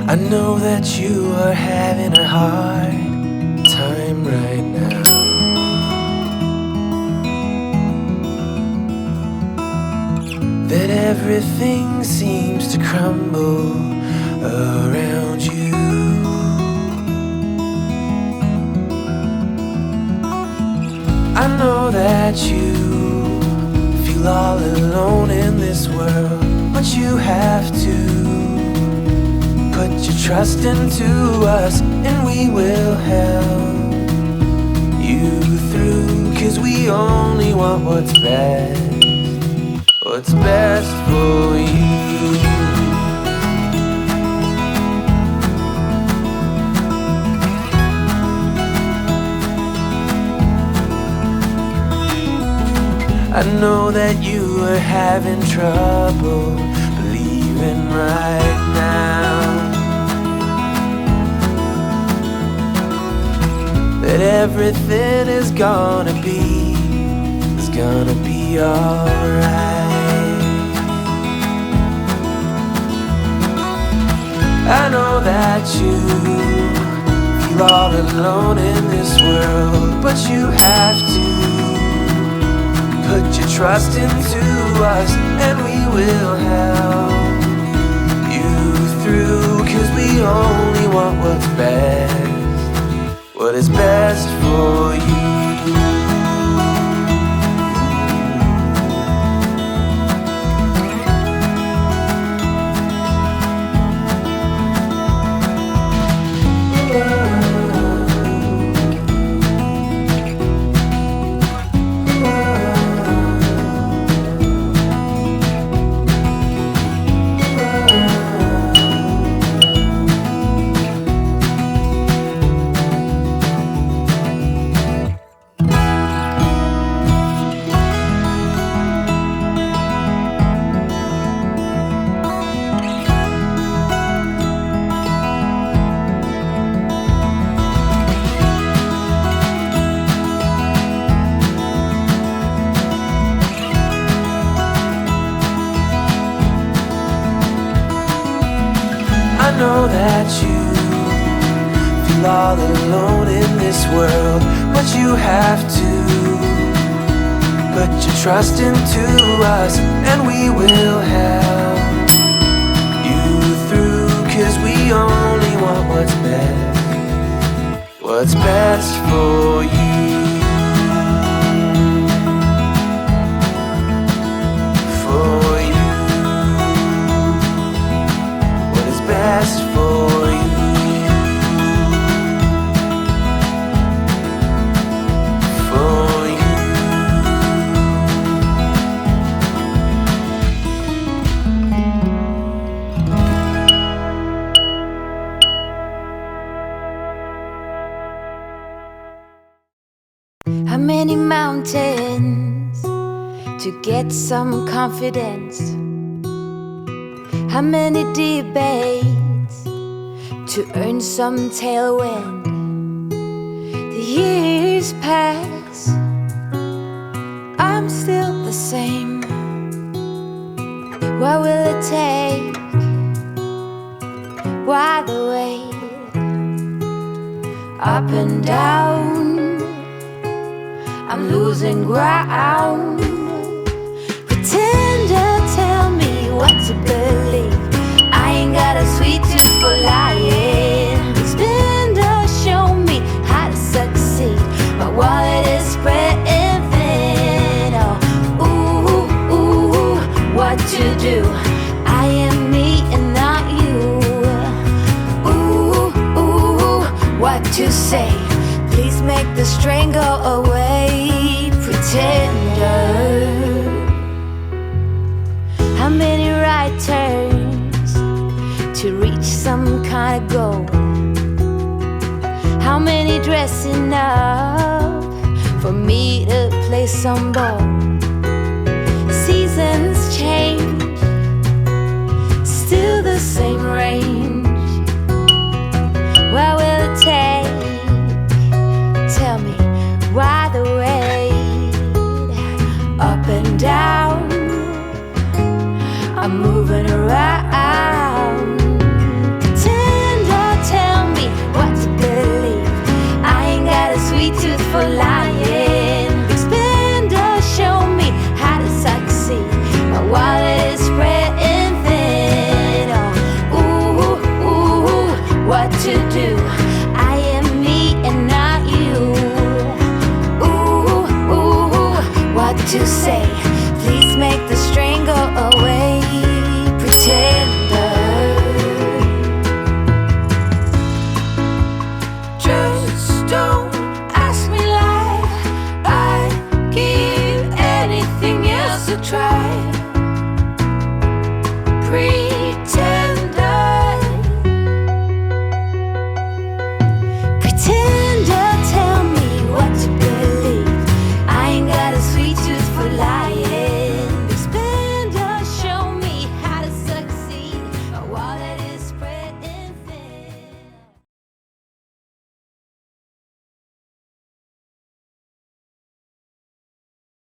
I know that you are having a hard time right now. That everything seems to crumble around you. I know that you feel all alone in this world, but you have to put your trust into us, and we will help you through. 'Cause we only want what's best for you. I know that you are having trouble believing right now that everything is gonna be alright. I know that you feel all alone in this world, but you have to put your trust into us, and we will help you through. 'Cause we only want what is best for you. I know that you feel all alone in this world, but you have to put your trust into us, and we will help you through. 'Cause we only want what's best for you. Best for you, for you. How many mountains to get some confidence? How many debates to earn some tailwind? The years pass, I'm still the same. What will it take? Why the wait? Up and down, I'm losing ground. Pretender, tell me what to believe. I ain't got a sweet tooth for lying. Spender, show me how to succeed. My wallet is spreading thin. Oh, ooh, ooh, what to do? I am me and not you. Ooh, ooh, what to say? Please make the strain go away. Pretender. How many right turns to reach some kind of goal? How many dressing up for me to play some ball? Seasons change, still the same range. What will it take? Tell me, why the wait? Up and down, I'm moving around. Pretend to say. Please make the stranger